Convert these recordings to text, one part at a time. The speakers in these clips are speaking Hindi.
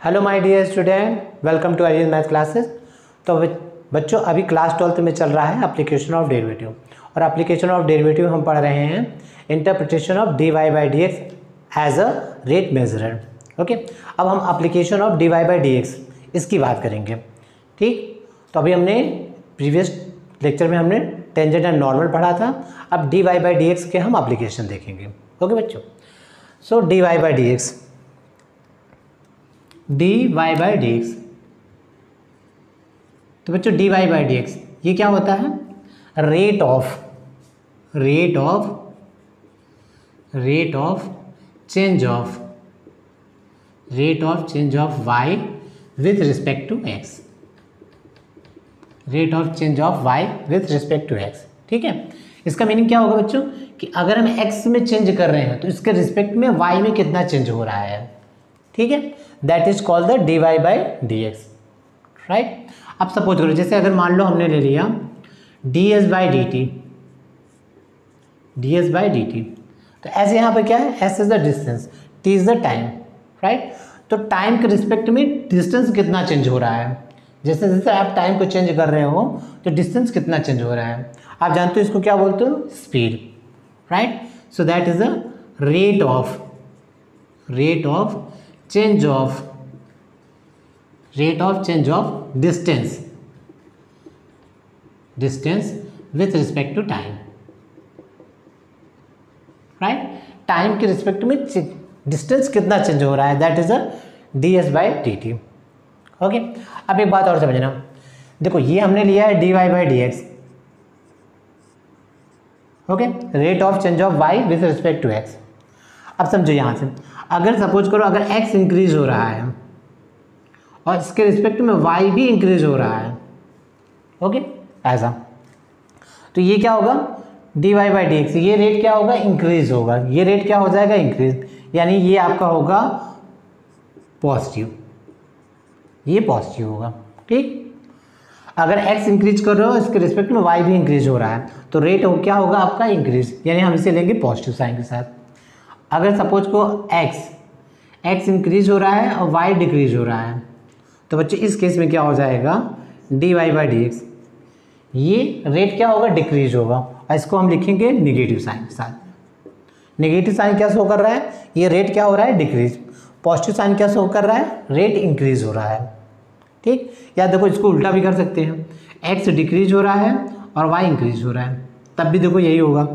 Hello my dear student, welcome to Aryan math classes. तो बच्चों अभी क्लास 12th में चल रहा है एप्लीकेशन ऑफ डेरिवेटिव, और एप्लीकेशन ऑफ डेरिवेटिव हम पढ़ रहे हैं interpretation of D Y by D X as a rate measurer. Okay, अब हम application of D Y by D X इसकी बात करेंगे। ठीक, तो अभी हमने प्रीवियस लेक्चर में हमने टेंजेंट एंड नॉर्मल पढ़ा था। अब D Y by D X के हम एप्लीकेशन देखेंगे। ओके बच्चों, so D Y by D X, D Y by D X. तो बच्चों D Y by D X ये क्या होता है? Rate of change of Y with respect to X, rate of change of Y with respect to X. ठीक है, इसका मीनिंग क्या होगा बच्चों कि अगर हम एक्स में चेंज कर रहे हैं तो इसके रिस्पेक्ट में वाई में कितना चेंज हो रहा है। ठीक है, that is called the D Y by D X, right. अब सपोज करो, जैसे अगर मान लो हमने ले लिया D S by D T, तो ऐसे यहाँ पे क्या है? S is the distance, T is the time, right. तो टाइम के रिस्पेक्ट में डिस्टेंस कितना चेंज हो रहा है, जैसे जैसे आप टाइम को चेंज कर रहे हो तो डिस्टेंस कितना चेंज हो रहा है। आप जानते हो इसको क्या बोलते हो? Speed, right. So that is the rate of change of distance with respect to time, right. Time के रिस्पेक्ट में डिस्टेंस कितना चेंज हो रहा है, that is a D S by D T. Okay, अब एक बात और समझना, देखो ये हमने लिया है D Y by D X. Okay, rate of change of Y with respect to X. अब समझो यहाँ से, अगर सपोज करो अगर x इंक्रीज हो रहा है और इसके रिस्पेक्ट में y भी इंक्रीज हो रहा है, ओके ऐसा, तो ये क्या होगा? D Y by D X, ये रेट क्या होगा? इंक्रीज होगा। ये रेट क्या हो जाएगा? इंक्रीज, यानी ये आपका होगा पॉजिटिव, ये पॉजिटिव होगा। ठीक, अगर x इंक्रीज कर रहे हो इसके रिस्पेक्ट में y भी इंक्रीज हो रहा है तो रेट हो क्या होगा आपका? इंक्रीज, यानी हम इसे लेंगे पॉजिटिव साइन के साथ। अगर सपोज को x इंक्रीज हो रहा है और y डिक्रीज हो रहा है तो बच्चे इस केस में क्या हो जाएगा? D Y by D X, ये रेट क्या होगा? डिक्रीज होगा, और इसको हम लिखेंगे निगेटिव साइन के साथ। निगेटिव साइन क्या शो कर रहा है? ये रेट क्या हो रहा है? डिक्रीज। पॉजिटिव साइन क्या शो कर रहा है? रेट इंक्रीज हो रहा है। ठीक, या देखो इसको उल्टा भी कर सकते हैं, x डिक्रीज हो रहा है और y इंक्रीज हो रहा है, तब भी देखो यही होगा,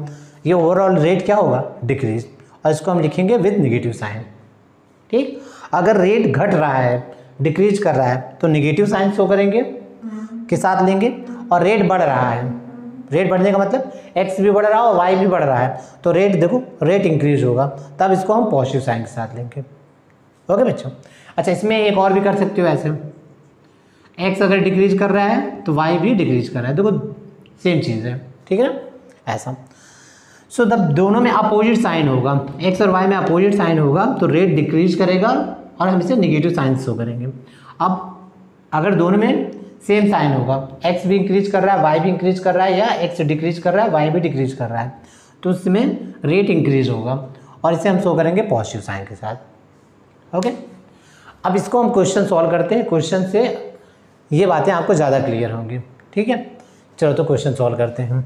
ये ओवरऑल रेट क्या होगा? डिक्रीज, और इसको हम लिखेंगे विद नेगेटिव साइन। ठीक, अगर रेट घट रहा है, डिक्रीज कर रहा है तो नेगेटिव साइन शो करेंगे के साथ लेंगे, और रेट बढ़ रहा है, रेट बढ़ने का मतलब x भी बढ़ रहा है और y भी बढ़ रहा है तो रेट देखो रेट इंक्रीज होगा, तब इसको हम पॉजिटिव साइन के साथ लेंगे। ओके बच्चों, अच्छा इसमें एक और भी कर सकते हो ऐसे, x अगर डिक्रीज कर रहा है तो y भी डिक्रीज कर रहा है, देखो सेम चीज़ है। ठीक है ना, ऐसा। सो जब दोनों में अपोजिट साइन होगा, x और y में अपोजिट साइन होगा तो रेट डिक्रीज करेगा और हम इसे निगेटिव साइन शो करेंगे। अब अगर दोनों में सेम साइन होगा, x भी इंक्रीज कर रहा है y भी इंक्रीज कर रहा है, या x डिक्रीज कर रहा है y भी डिक्रीज कर रहा है, तो उसमें रेट इंक्रीज होगा और इसे हम शो करेंगे पॉजिटिव साइन के साथ। ओके, अब इसको हम क्वेश्चन सॉल्व करते हैं, क्वेश्चन से ये बातें आपको ज़्यादा क्लियर होंगी। ठीक है, चलो तो क्वेश्चन सॉल्व करते हैं।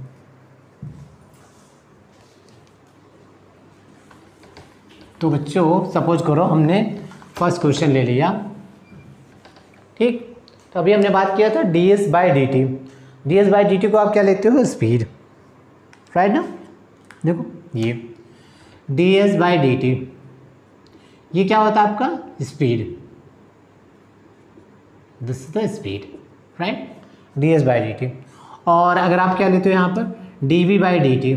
तो बच्चों सपोज करो हमने फर्स्ट क्वेश्चन ले लिया। ठीक, तो अभी हमने बात किया था D S by D T. D S by D T को आप क्या लेते हो? स्पीड, राइट ना। देखो ये D S by D T ये क्या होता है आपका? Speed, this is the speed, right, D S by D T. और अगर आप क्या लेते हो यहाँ पर? D we by D T,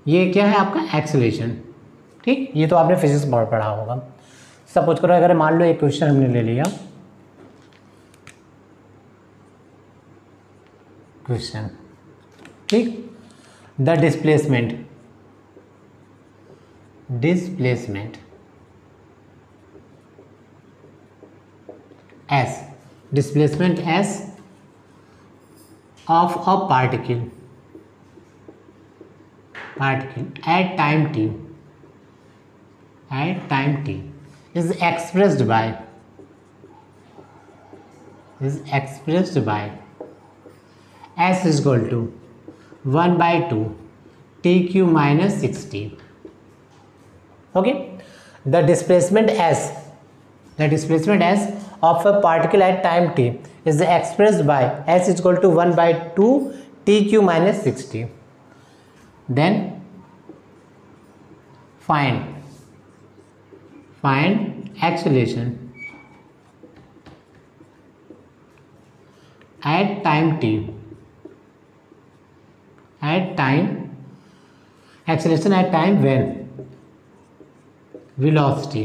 ये क्या है आपका? एक्सेलरेशन। ठीक, ये तो आपने फिजिक्स में पढ़ा होगा। सपोज करो अगर मान लो एक क्वेश्चन हमने ले लिया, क्वेश्चन, ठीक, the displacement S, displacement S of a particle at time t is expressed by s is equal to 1/2 tq minus 60. Okay, the displacement s of a particle at time t is expressed by s is equal to 1/2 tq minus 60. Then find acceleration at time t. Acceleration at time when velocity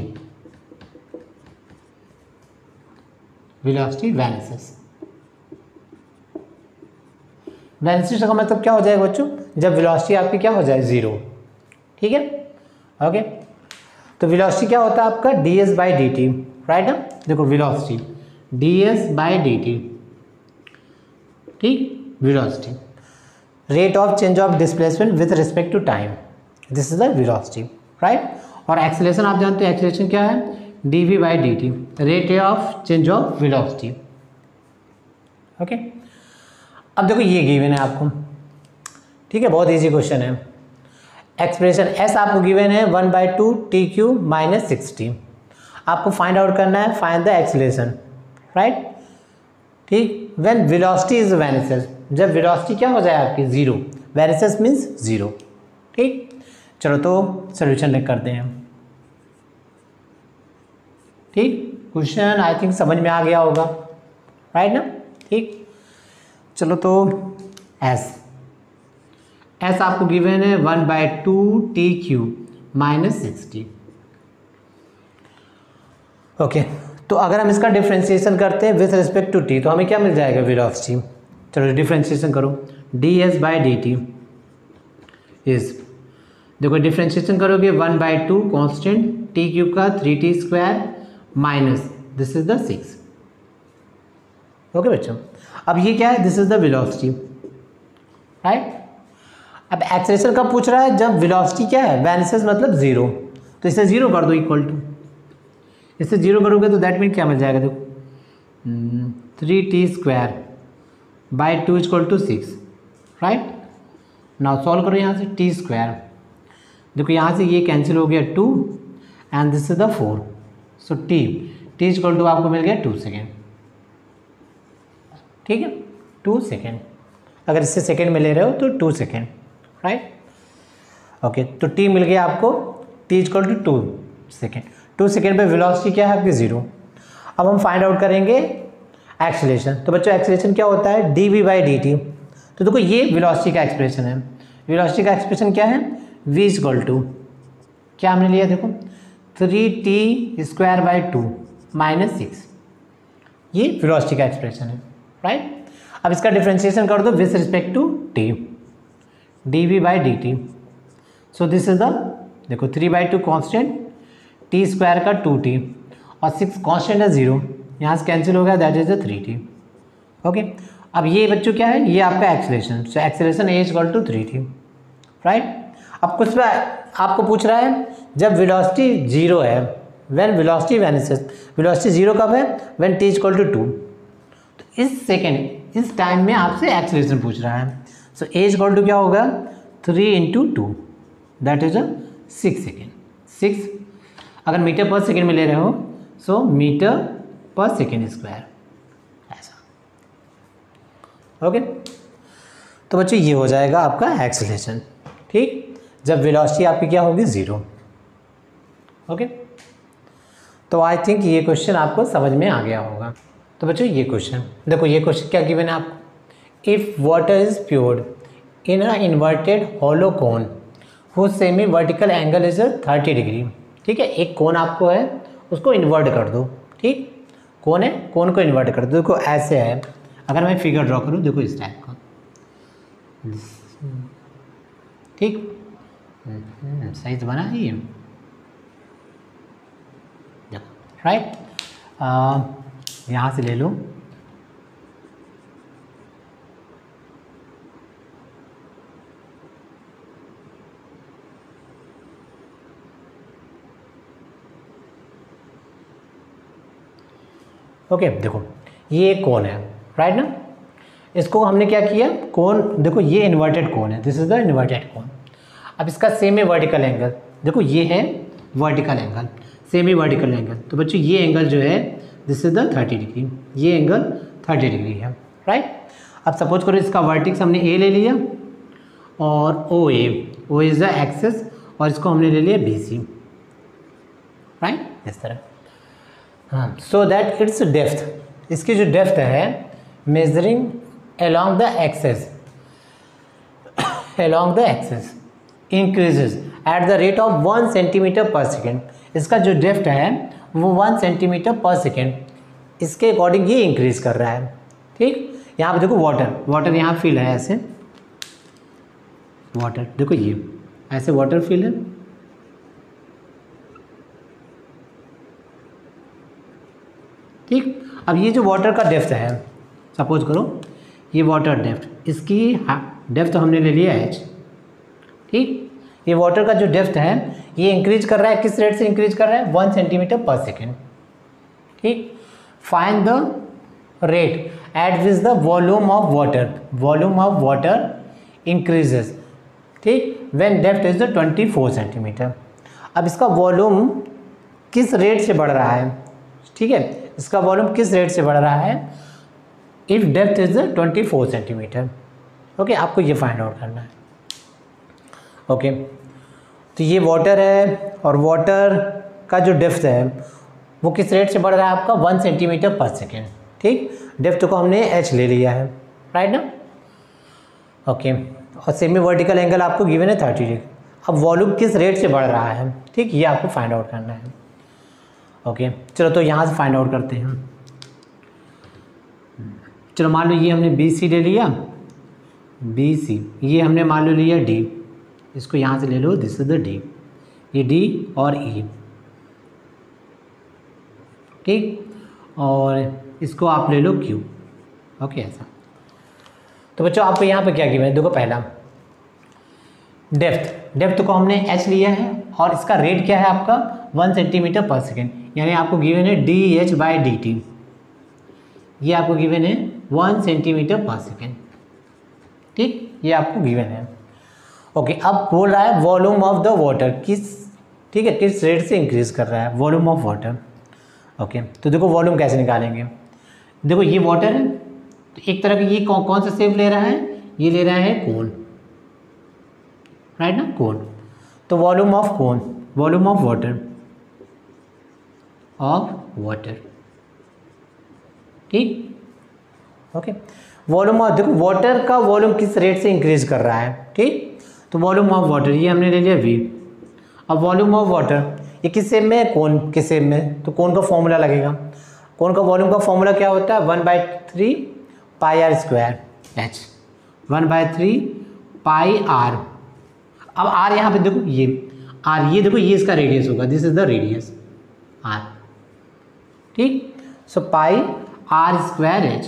vanishes. Velocity का मतलब क्या हो जाएगा बच्चों, जब वेलोसिटी आपकी क्या हो जाए, जीरो. ठीक है, ओके. तो वेलोसिटी क्या होता है आपका, ds by D t, right ना. देखो velocity ds by D t, ठीक. Velocity rate of change of displacement with respect to time, this is the velocity, right. और एक्सेलरेशन आप जानते हैं, एक्सेलरेशन क्या है, dv by D t, rate of change of velocity. Okay, अब देखो ये गिवन है आपको, ठीक है, बहुत इजी क्वेश्चन है. एक्सप्रेशन एस आपको गिवन है 1/2 tq माइनस 60. आपको फाइंड आउट करना है, फाइंड द एक्सेलरेशन, राइट. ठीक, व्हेन वेलोसिटी इज वेनिसेस, जब वेलोसिटी क्या हो जाए आपकी, जीरो. वेनिसेस means zero. ठीक, चलो तो सोल्यूशन लेकर करते हैं. ठीक, क्वेश्चन आई थिंक समझ में आ गया होगा, राइट ना. ठीक, चलो तो एस आपको गिवन है 1/2 tq माइनस 60. ओके, तो अगर हम इसका डिफ्रेंशिएशन करते हैं विथ रिस्पेक्ट टू टी, तो हमें क्या मिल जाएगा, वेलोसिटी. चलो डिफ्रेंशिएशन करो, ds by D T is, देखो डिफ्रेंशिएशन करोगे 1/2 कॉन्स्टेंट टी क्यूब का 3t² minus this is the 6. Okay बच्चों, अब ये क्या है, this is the velocity, right. अब एक्सेलरेशन कब पूछ रहा है, जब वेलोसिटी क्या है, वेनिसेस मतलब जीरो. तो इसे जीरो कर दो, इक्वल टू, इससे जीरो करोगे तो दैट मीन क्या मिल जाएगा, देखो 3t² by 2 equal to 6, right. Now solve करो यहाँ से, t², देखो यहाँ से ये कैंसिल हो गया 2 and this is the 4. So t equal to आपको मिल गया 2 सेकेंड. ठीक है, 2 सेकेंड, अगर इससे सेकेंड में ले रहे हो तो 2 सेकेंड, राइट. ओके, तो t मिल गया आपको, t equal to 2 second. 2 second पे वेलोसिटी क्या है आपकी, जीरो. अब हम फाइंड आउट करेंगे एक्सेलरेशन. तो बच्चों एक्सेलरेशन क्या होता है, dv बाई डी टी. तो देखो ये वेलोसिटी का एक्सप्रेशन है. वेलोसिटी का एक्सप्रेशन क्या है, v इक्वल टू क्या हमने लिया, देखो 3t² बाई 2 माइनस 6. ये वेलोसिटी का एक्सप्रेशन है, राइट. अब इसका डिफ्रेंशिएशन कर दो with respect to t, dv by D T. So this is the, देखो 3/2 कॉन्स्टेंट, t² का 2t और 6 कॉन्स्टेंट है, जीरो, यहाँ से कैंसिल हो गया, that is the 3t. Okay, अब ये बच्चों क्या है, ये आपका acceleration. So acceleration a equal to 3t, right. अब कुछ पे आपको पूछ रहा है, जब वेलोसिटी जीरो है, when velocity vanishes, velocity zero कब है, व्हेन t इक्वल टू 2. तो इस सेकेंड, इस टाइम में आपसे एक्सेलरेशन पूछ रहा है. सो a इक्वल टू क्या होगा, 3 इंटू 2, दैट इज 6 सेकेंड. 6 अगर मीटर पर सेकेंड में ले रहे हो, सो मीटर पर सेकेंड स्क्वायर, ऐसा. ओके, तो बच्चों ये हो जाएगा आपका एक्सेलरेशन, ठीक, जब वेलोसिटी आपकी क्या होगी, जीरो. ओके, तो आई थिंक ये क्वेश्चन आपको समझ में आ गया होगा. तो बच्चों ये क्वेश्चन देखो, ये क्वेश्चन क्या गिवन है आपको, if water is poured in a inverted hollow cone whose semi vertical angle is 30 degree. ठीक है, एक कोन आपको है, उसको इन्वर्ट कर दो. ठीक, कोन है, कोन को इन्वर्ट कर दो. देखो ऐसे है, अगर मैं फिगर ड्रॉ करूँ, देखो इस टाइप का, ठीक, साइज बना है ये, देखो, राइट. यहाँ से ले लो, ओके देखो ये एक कोन है, राइट ना, इसको हमने क्या किया, कोन देखो ये इन्वर्टेड कोन है, दिस इज द इन्वर्टेड कोन। अब इसका सेमी वर्टिकल एंगल देखो, ये है vertical angle, semi vertical angle, तो बच्चों ये एंगल जो है दिस इज द 30 डिग्री, ये एंगल 30 डिग्री है, राइट। अब सपोज करो इसका वर्टिक्स हमने ए ले लिया और ओ इज द एक्सिस, और इसको हमने ले लिया बी सी, राइट, इस तरह। हाँ, सो दैट इट्स डेप्थ, इसकी जो डेप्थ है measuring along the axis increases at the rate of 1 centimeter per second। इसका जो डेप्थ है वो 1 सेंटीमीटर पर सेकेंड, इसके अकॉर्डिंग ये इंक्रीज कर रहा है, ठीक। यहाँ पे देखो वाटर यहाँ फील है, ऐसे वाटर देखो ये ऐसे वाटर फील है, ठीक। अब ये जो वाटर का डेप्थ है, सपोज करो ये वाटर डेप्थ, इसकी डेप्थ हमने ले लिया h, ठीक। ये वाटर का जो डेप्थ है ये इंक्रीज कर रहा है, किस रेट से इंक्रीज कर रहा है, 1 सेंटीमीटर पर सेकेंड, ठीक। Find the rate at which the volume of water increases, ठीक, when depth is the 24 centimetre. अब इसका वॉल्यूम किस रेट से बढ़ रहा है, ठीक है, इसका वॉल्यूम किस रेट से बढ़ रहा है, if depth is 24 centimetre, okay, आपको ये फाइंड आउट करना है, ओके। तो ये वाटर है और वाटर का जो डेप्थ है वो किस रेट से बढ़ रहा है आपका, 1 सेंटीमीटर पर सेकेंड, ठीक। डेप्थ को हमने h ले लिया है, राइट ना, ओके। और सेमी वर्टिकल एंगल आपको गिवन है 30 डिग्री। अब वॉल्यूम किस रेट से बढ़ रहा है, ठीक, ये आपको फाइंड आउट करना है, ओके। चलो तो यहाँ से फाइंड आउट करते हैं। चलो मान लो ये हमने बी सी ले लिया, बी सी, ये हमने मान लो लिया डी, इसको यहाँ से ले लो, दिस इज द डी, ये डी और ई, ठीक, और इसको आप ले लो क्यू, ओके ऐसा। तो बच्चों आपको यहाँ पे क्या गिवन है, देखो पहला डेप्थ को हमने h लिया है और इसका रेट क्या है आपका 1 सेंटीमीटर पर सेकेंड, यानी आपको गिवन है dh/dt, ये आपको गिवन है 1 सेंटीमीटर पर सेकेंड, ठीक, ये आपको गिवन है, ओके। अब बोल रहा है वॉल्यूम ऑफ द वाटर किस, ठीक है, किस रेट से इंक्रीज कर रहा है वॉल्यूम ऑफ वाटर, ओके। तो देखो वॉल्यूम कैसे निकालेंगे, देखो ये वाटर है, तो एक तरह का ये कौन सा शेप ले रहा है, ये ले रहा है कोन, राइट ना, कोन। तो volume of cone, volume of water, ठीक, ओके। वॉल्यूम ऑफ, देखो वाटर का वॉल्यूम किस रेट से इंक्रीज कर रहा है, ठीक। तो वॉल्यूम ऑफ वाटर ये हमने ले लिया v। अब वॉल्यूम ऑफ वाटर ये किस शेप में है, कोन के शेप में, तो कोन का फॉर्मूला लगेगा, कोन का वॉल्यूम का फॉर्मूला क्या होता है, 1/3 pi r square h, 1/3 pi r. अब r यहाँ पे देखो ये r, ये देखो ये इसका रेडियस होगा, this is the radius r, ठीक। सो पाई आर स्क्वायर h,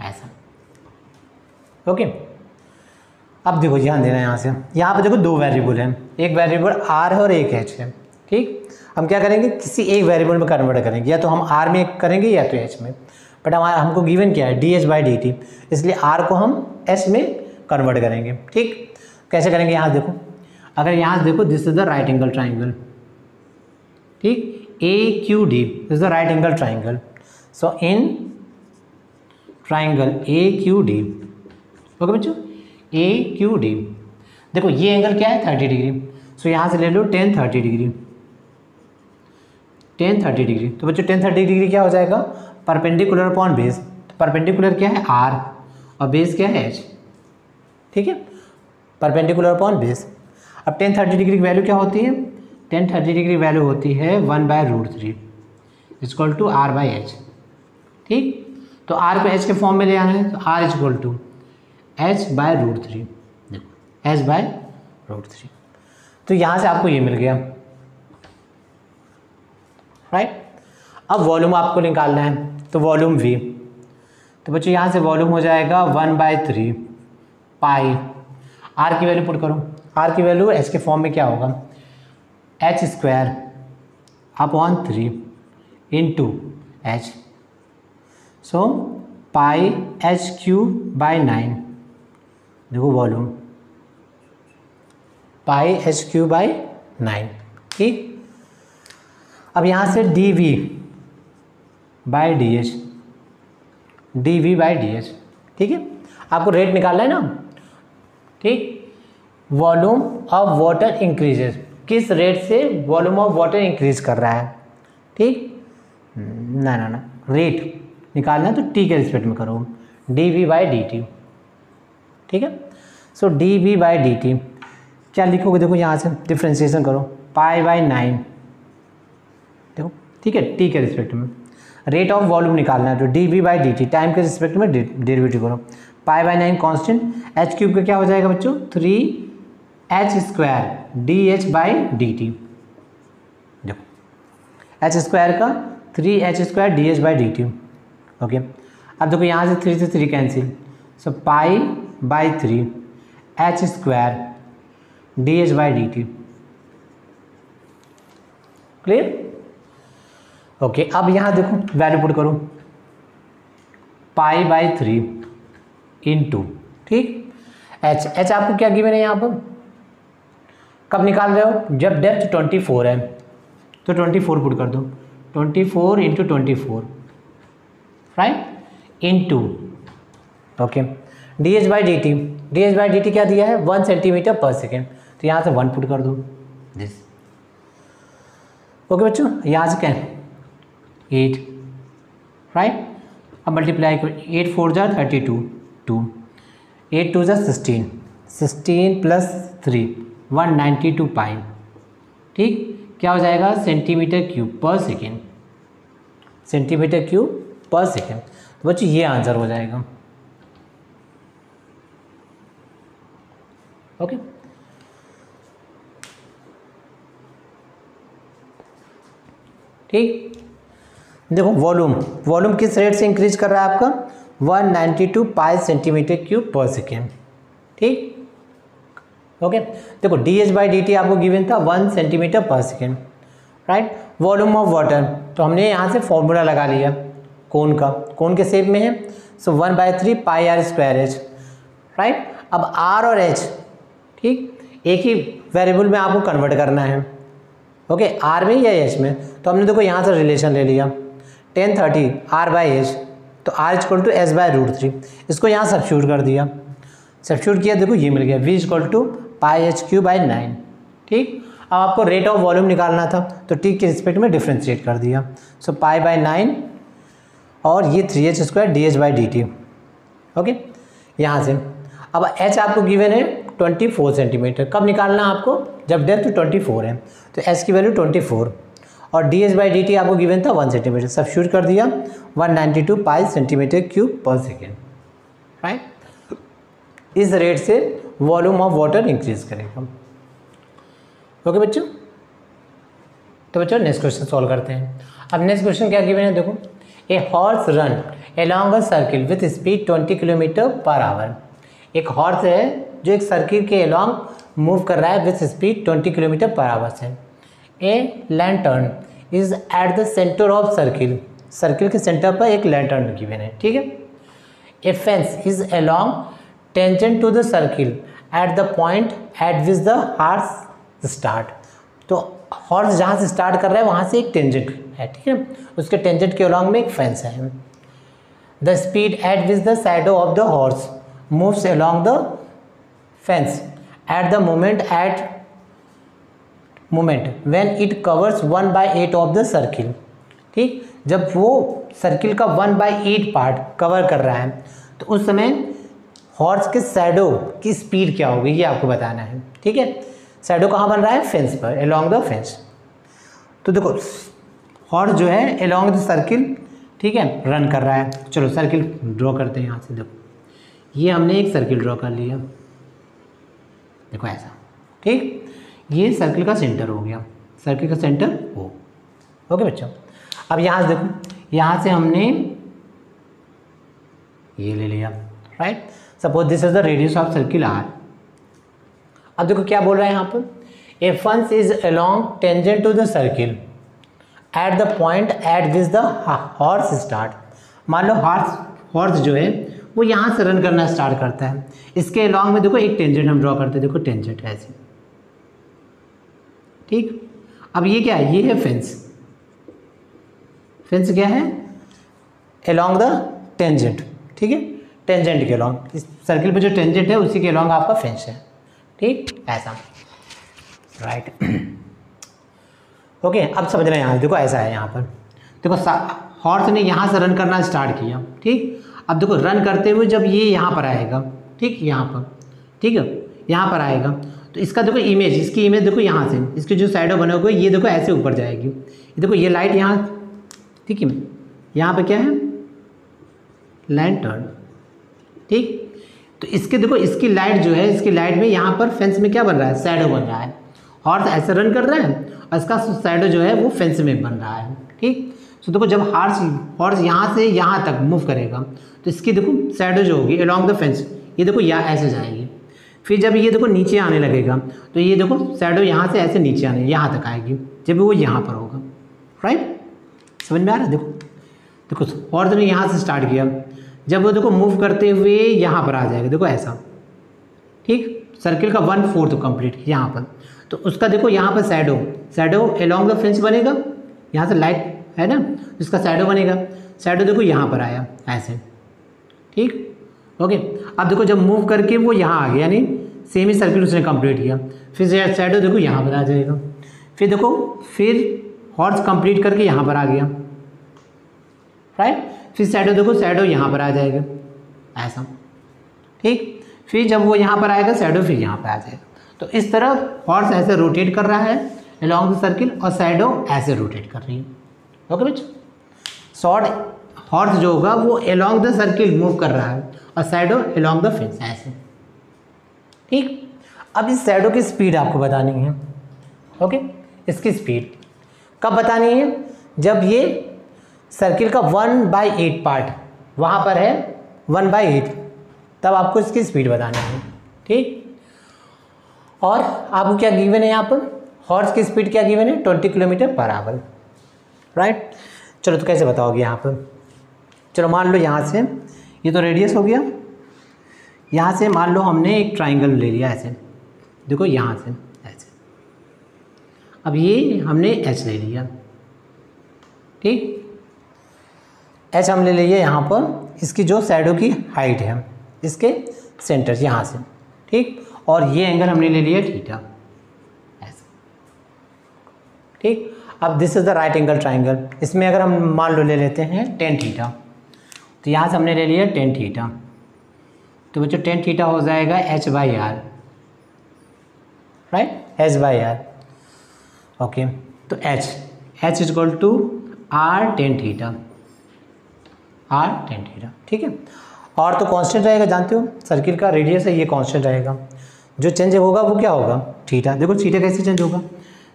ऐसा, ओके। अब देखो ध्यान देना यहाँ पे देखो 2 वेरिएबल हैं, एक वेरिएबल r है और एक h है, ठीक। हम क्या करेंगे, किसी एक वेरिएबल में कन्वर्ट करेंगे, या तो हम r में करेंगे या तो h में, बट हमारा हमको गिवन क्या है dh/dt, इसलिए r को हम h में कन्वर्ट करेंगे, ठीक। कैसे करेंगे, यहाँ देखो, अगर यहाँ देखो this is the right angle triangle, ठीक, AQD is the right angle triangle, so in triangle AQD, okay बच्चों, AQD, देखो ये एंगल क्या है 30 डिग्री, सो यहाँ से ले लो 10-30 डिग्री, 10-30 डिग्री। तो बच्चों 10-30 डिग्री क्या हो जाएगा, परपेंडिकुलर अपॉन बेस, तो परपेंडिकुलर क्या है r और बेस क्या है h, ठीक है, परपेंडिकुलर अपॉन बेस। अब 10-30 डिग्री की वैल्यू क्या होती है, 10-30 डिग्री वैल्यू होती है 1/√3 इक्वल टू r/h, ठीक। तो r को h के फॉर्म में ले आना है, तो r इक्वल टू h/√3, देखो h/√3, तो यहाँ से आपको ये मिल गया, राइट। अब वॉल्यूम आपको निकालना है, तो वॉल्यूम v, तो बच्चों यहाँ से वॉल्यूम हो जाएगा 1/3 पाई, r की वैल्यू पुट करो, r की वैल्यू h के फॉर्म में क्या होगा, h² upon 3 into h, so pi H cube by 9, देखो volume pi H cube by 9, ठीक। अब यहाँ से D we by D H, D we by D H, ठीक है। आपको रेट निकालना है ना, ठीक। वॉल्यूम ऑफ वाटर इंक्रीजेस, किस रेट से वॉल्यूम ऑफ वाटर इंक्रीज कर रहा है, ठीक। ना रेट निकालना है तो टी के रिस्पेक्ट में करो, d we by D t, ठीक है। So d we by D t क्या लिखोगे, देखो यहाँ से डिफ्रेंशिएशन करो, पाई बाई 9, देखो, ठीक है, टी के रिस्पेक्ट में। रेट ऑफ वॉल्यूम निकालना है तो D we by D T, time के रिस्पेक्ट में डेरिवेटिव करो, pi by 9 constant, H cube का क्या हो जाएगा बच्चों, 3h square D H by D T, देखो एच स्क्वायर का 3h square D H by D T, okay. अब देखो यहाँ से 3 से 3 cancel, so pi by 3h square D H by D T, clear, okay. अब यहाँ देखो वैल्यू पुट करो, पाई बाई 3 इंटू, ठीक, एच आपको क्या गिवन है यहाँ पर, कब निकाल रहे हो, जब डेप्थ 24 है तो 24 पुट कर दो, 24 into 24, right, into, okay, D H by D T, D H by D t क्या दिया है, 1 सेंटीमीटर पर सेकेंड, तो यहाँ से 1 पुट कर दो, दिस, ओके बच्चों। यहाँ से क्या 8, राइट। अब मल्टीप्लाई करो, 8 4 जा 32, 2, 8 2 जा 16, 16 प्लस 3 192 पाई, ठीक, क्या हो जाएगा, सेंटीमीटर क्यूब पर सेकेंड, सेंटीमीटर क्यूब पर सेकेंड। तो बच्चों ये आंसर हो जाएगा, ओके। ठीक, देखो वॉल्यूम किस रेट से इंक्रीज कर रहा है आपका, 192 पाई सेंटीमीटर क्यूब पर सेकेंड, ठीक, ओके। देखो D H by D T आपको गिवन था 1 centimetre per second, right. Volume of water, तो हमने यहाँ से फॉर्मूला लगा लिया कोन का, कोन के शेप में है, सो 1/3 pi r square H, right. अब आर और एच, ठीक, एक ही वेरिएबल में आपको कन्वर्ट करना है, ओके, आर में या एच में। तो हमने देखो यहाँ से रिलेशन ले लिया 1030 आर बाई एच, तो R equal to H by √3, इसको यहाँ सब्स्टिट्यूट कर दिया, सब्स्टिट्यूट किया, देखो ये मिल गया, v equal to pi H cube by 9, ठीक। अब आपको रेट ऑफ वॉल्यूम निकालना था तो टी के रिस्पेक्ट में डिफ्रेंशिएट कर दिया, सो पाई बाई 9 और ये 3h square D H by D T, okay. यहाँ से अब h आपको गिवन है 24 सेंटीमीटर, कब निकालना है आपको, जब डेप्थ 24 है, तो h की वैल्यू 24 और D H by D T आपको गिवन था 1 सेंटीमीटर, सब्स्टिट्यूट कर दिया 192 पाई सेंटीमीटर क्यूब पर सेकेंड, राइट। इस रेट से वॉल्यूम ऑफ वाटर इंक्रीज करेगा, ओके बच्चों। तो बच्चों नेक्स्ट क्वेश्चन सॉल्व करते हैं। अब नेक्स्ट क्वेश्चन क्या गिवन है, देखो, a horse run along a circle with speed 20 kilometre per hour, एक हॉर्स है जो एक सर्किल के अलोंग मूव कर रहा है with speed 20 kilometre per hour से। A lantern is at the centre of circle, circle के सेंटर पर एक लैंटर्न गिवन है, ठीक है। A fence is along tangent to the circle at the point at which the horse start, तो हॉर्स जहाँ से स्टार्ट कर रहा है वहाँ से एक टेंजेंट है, ठीक है, उसके टेंजेंट के अलोंग में एक फेंस है। The speed at which the shadow of the horse moves along the fence at the moment when it covers 1/8 of the circle, ठीक, जब वो सर्किल का 1/8 पार्ट कवर कर रहा है तो उस समय हॉर्स के शैडो की स्पीड क्या होगी ये आपको बताना है, ठीक है। शैडो कहाँ बन रहा है, फेंस पर, अलोंग द फेंस। तो देखो हॉर्स जो है अलोंग द सर्किल, ठीक है, रन कर रहा है। चलो सर्किल ड्रॉ करते हैं यहाँ से, देखो ये हमने एक सर्किल ड्रॉ कर लिया, देखो ऐसा, ठीक, ये सर्किल का सेंटर हो गया, सर्किल का सेंटर हो, ओके बच्चों। अब यहाँ से देखो, यहाँ से हमने ये ले लिया, right. Suppose this is the radius of circle R. अब देखो क्या बोल रहा है यहाँ पर, a fence is along tangent to the circle at the point at which the horse start, मान लो हॉर्स जो है वो यहाँ से रन करना स्टार्ट करता है, इसके अलॉन्ग में देखो एक टेंजेंट हम ड्रॉ करते हैं, देखो टेंजेंट है ऐसे, ठीक। अब ये क्या है, ये है फेंस। फेंस क्या है, अलॉन्ग द टेंजेंट, ठीक है, टेंजेंट के अलॉन्ग, इस सर्किल पे जो टेंजेंट है उसी के अलॉन्ग आपका फेंस है, ठीक, ऐसा, राइट। ओके, अब समझ रहे हैं यहाँ, देखो ऐसा है यहाँ पर, देखो हॉर्स ने यहाँ से रन करना स्टार्ट किया, ठीक। अब देखो रन करते हुए जब ये यहाँ पर आएगा, ठीक, यहाँ पर, ठीक है, यहाँ पर आएगा तो इसका देखो इमेज, इसकी इमेज देखो यहाँ से, इसके जो शैडो बने हुए ये देखो ऐसे ऊपर जाएगी, ये देखो ये लाइट यहाँ, ठीक है, यहाँ पे क्या है, लैंटर्न, ठीक। तो इसके देखो इसकी लाइट जो है, इसकी लाइट में यहाँ पर फेंस में क्या बन रहा है, शैडो बन रहा है, हॉर्स ऐसे रन कर रहा है और इसका शैडो जो है वो फेंस में बन रहा है, ठीक। तो देखो जब हॉर्स यहाँ से यहाँ तक मूव करेगा तो इसकी देखो शैडो जो होगी अलॉन्ग द फेंस, ये देखो यहाँ ऐसे जाएगी, फिर जब ये देखो नीचे आने लगेगा तो ये देखो शैडो यहाँ से ऐसे नीचे आने यहाँ तक आएगी, जब वो यहाँ पर होगा, राइट, समझ में आ रहा है। देखो हॉर्स ने यहाँ से स्टार्ट किया, जब वो देखो मूव करते हुए यहाँ पर आ जाएगा, देखो ऐसा, ठीक, सर्किल का 1/4 कंप्लीट यहाँ पर, तो उसका देखो यहाँ पर शैडो अलॉन्ग द फेंस बनेगा, यहाँ से लाइट है ना, इसका शैडो बनेगा, शैडो देखो यहाँ पर आया ऐसे, ठीक, ओके। अब देखो जब मूव करके वो यहाँ आ गया, यानी सेम ही सर्किल उसने कंप्लीट किया, फिर शैडो देखो यहाँ पर आ जाएगा, फिर देखो फिर हॉर्स कंप्लीट करके यहाँ पर आ गया, राइट, फिर शैडो देखो शैडो यहाँ पर आ जाएगा ऐसा, ठीक, फिर जब वो यहाँ पर आएगा शैडो फिर यहाँ पर आ जाएगा। तो इस तरह हॉर्स ऐसे रोटेट कर रहा है अलॉन्ग द सर्किल और शैडो ऐसे रोटेट कर रही है, ओके बच्चों। शॉर्ट हॉर्स जो होगा वो अलॉन्ग द सर्किल मूव कर रहा है और शैडो अलॉन्ग द फेंस ऐसे, ठीक। अब इस शैडो की स्पीड आपको बतानी है, ओके, इसकी स्पीड कब बतानी है, जब ये सर्किल का 1/8 पार्ट वहाँ पर है 1/8, तब आपको इसकी स्पीड बतानी है, ठीक। और आपको क्या गिवन है यहाँ पर, हॉर्स की स्पीड क्या गिवन है, 20 किलोमीटर पर आवर, राइट। चलो तो कैसे बताओगे यहाँ पर, चलो मान लो यहाँ से ये तो रेडियस हो गया, यहाँ से मान लो हमने एक ट्राइंगल ले लिया ऐसे, देखो यहाँ से ऐसे, अब ये हमने एच ले लिया, ठीक, एच हम ले लिए यहाँ पर, इसकी जो शैडो की हाइट है इसके सेंटर यहाँ से, ठीक, और ये एंगल हमने ले लिया थीटा ऐसे, ठीक। अब this is the right angle triangle, इसमें अगर हम मान लो ले लेते हैं 10 थीटा, तो यहाँ से हमने ले लिया 10 थीटा, तो बच्चों 10 थीटा हो जाएगा h/r, राइट, h/r, ओके। तो h equal to r 10 theta, ठीक है। और तो कांस्टेंट रहेगा, जानते हो सर्किल का रेडियस है ये कांस्टेंट रहेगा, जो चेंज होगा वो क्या होगा, थीटा। देखो थीटा कैसे चेंज होगा,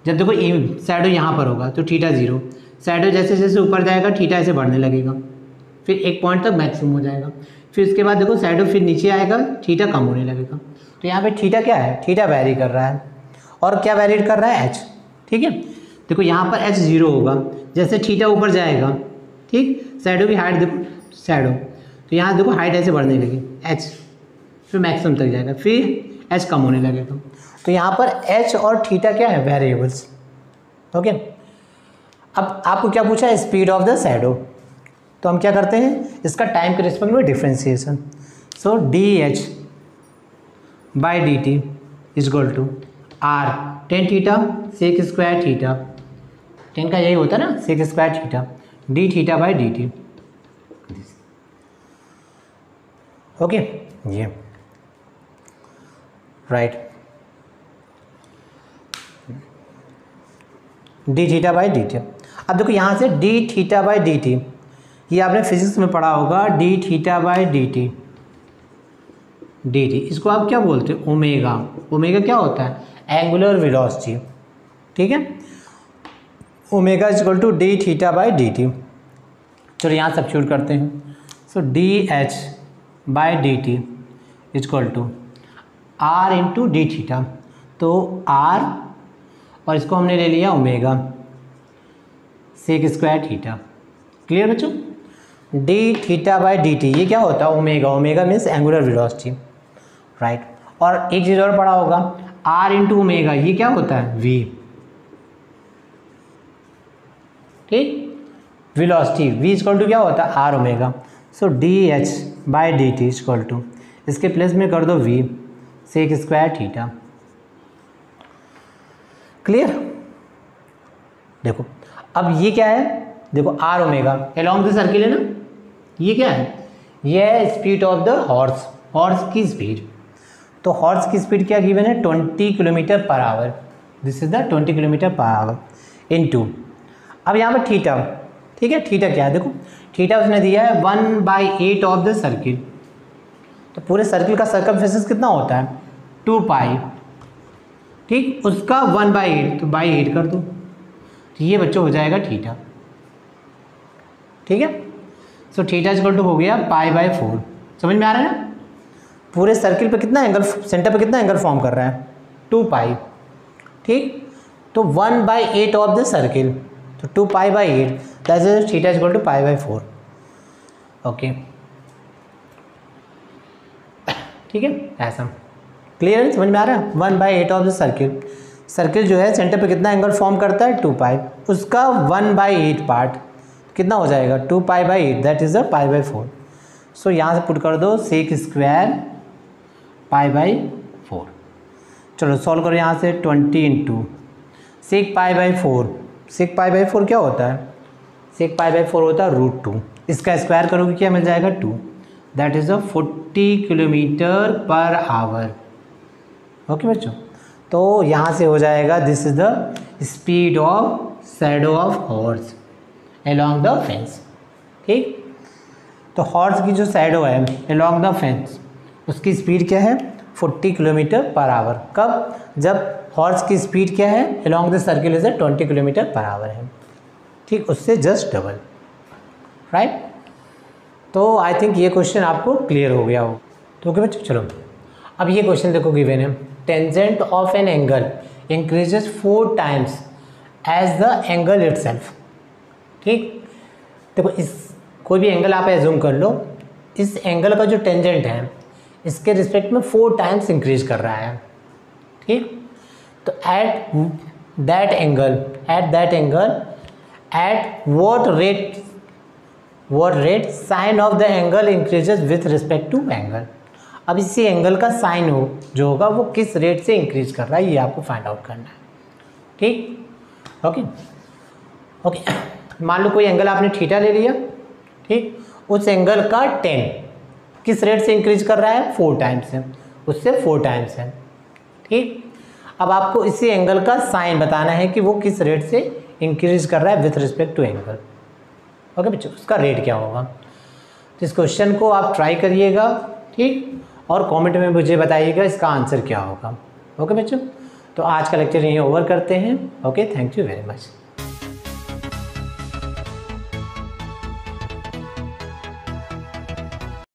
जब देखो शैडो यहाँ पर होगा तो थीटा 0, शैडो जैसे जैसे ऊपर जाएगा थीटा ऐसे बढ़ने लगेगा, फिर एक पॉइंट तक मैक्सिमम हो जाएगा, फिर उसके बाद देखो शैडो फिर नीचे आएगा, थीटा कम होने लगेगा। तो यहाँ पे थीटा क्या है, थीटा वैरी कर रहा है, और क्या वैरी कर रहा है, एच, ठीक है। देखो यहाँ पर एच 0 होगा, जैसे थीटा ऊपर जाएगा, ठीक, शैडो की हाइट देखो, शैडो तो यहाँ देखो हाइट ऐसे बढ़ने लगी, एच फिर मैक्सिमम तक जाएगा, फिर एच कम होने लगेगा। तो यहाँ पर एच और थीटा क्या है, वेरिएबल्स, ओके। अब आपको क्या पूछा है, स्पीड ऑफ द शैडो, तो हम क्या करते हैं, इसका टाइम के रिस्पेक्ट में differentiation, so dh/dt is equal to r 10 theta sec square theta, 10 का यही होता है ना, sec square theta, d θ/dt, okay, ये राइट, d θ/dt। अब देखो यहाँ से d θ/dt, ये आपने फिजिक्स में पढ़ा होगा, d θ/dt, dt, इसको आप क्या बोलते हैं, ओमेगा। ओमेगा क्या होता है, एंगुलर वेलोसिटी, ठीक है, omega equal to d θ/dt। चलो यहाँ सब्स्टिट्यूट करते हैं, so dh/dt equal to r into d theta, तो r और इसको हमने ले लिया omega sec square theta, clear बच्चों। D theta by D T, ये क्या होता है omega, omega means angular velocity, right. और एक चीज़ और पढ़ा होगा आर इंटू ओमेगा, ये क्या होता है वी, ठीक, वेलोसिटी वी इक्वल टू क्या होता है r omega. So d H by D t equal to, इसके प्लेस में कर दो v sec square theta. Clear. देखो अब ये क्या है, देखो r omega along the circle है ना, ये क्या है, ये है speed of the horse, horse की स्पीड। तो हॉर्स की स्पीड क्या गिवन है 20 kilometre per hour, this is the 20 kilometre per hour into, अब यहाँ पर थीटा, ठीक है, थीटा क्या है, देखो थीटा उसने दिया है 1/8 ऑफ द सर्किल, तो पूरे सर्किल का सर्कमफेरेंस कितना होता है 2 पाई, ठीक, उसका 1/8 तो बाई 8 कर दो, तो ये बच्चों हो जाएगा थीटा, ठीक है। सो थीटा इक्वल टू हो गया π/4, समझ में आ रहा है ना। पूरे सर्किल पे कितना एंगल, सेंटर पे कितना एंगल फॉर्म कर रहा है 2 पाई, ठीक, तो 1/8 ऑफ द सर्किल, तो 2 π/8 that is theta equal to π/4, okay, ठीक है, ऐसा क्लियर है, समझ में आ रहा है। 1/8 ऑफ द सर्किल, सर्किल जो है सेंटर पे कितना एंगल फॉर्म करता है 2 पाई, उसका 1/8 पार्ट कितना हो जाएगा 2 π/8 दैट इज द π/4। सो यहाँ से पुट कर दो सेक स्क्वायर π/4। चलो सॉल्व करो यहाँ से 20 इंटू सेक π/4, सेक π/4 क्या होता है, सेक π/4 होता है √2, इसका स्क्वायर करोगे क्या मिल जाएगा 2, that is the 40 kilometre per our, okay बच्चों। तो यहाँ से हो जाएगा this is the speed of shadow of horse along the fence, ठीक। तो हॉर्स की जो शैडो है along द फेंस, उसकी स्पीड क्या है 40 किलोमीटर पर आवर, कब, जब हॉर्स की स्पीड क्या है along the circle is 20 kilometre per our है, ठीक, उससे जस्ट डबल, राइट। तो आई थिंक ये क्वेश्चन आपको क्लियर हो गया हो, तो ओके बच्चों। चलो अब ये क्वेश्चन देखो गिवन है, tangent of an angle increases 4 times as the angle itself, ठीक। देखो इस कोई भी एंगल आप एज्यूम कर लो, इस एंगल का जो टेंजेंट है इसके रिस्पेक्ट में 4 टाइम्स इंक्रीज कर रहा है, ठीक। तो at that angle at what rate sine of the angle increases with respect to angle. अब इसी एंगल का साइन हो जो होगा वो किस रेट से इंक्रीज कर रहा है, ये आपको फाइंड आउट करना है, ठीक, ओके ओके। मान लो कोई एंगल आपने थीटा ले लिया, ठीक, उस एंगल का 10 किस रेट से इंक्रीज कर रहा है 4 टाइम्स है, उससे 4 टाइम्स है, ठीक। अब आपको इसी एंगल का साइन बताना है कि वो किस रेट से इंक्रीज कर रहा है with respect to angle, okay बच्चों, उसका रेट क्या होगा। तो इस क्वेश्चन को आप ट्राई करिएगा, ठीक, और कमेंट में मुझे बताइएगा इसका आंसर क्या होगा, ओके बच्चों। तो आज का लेक्चर यहीं ओवर करते हैं, okay, thank you very much.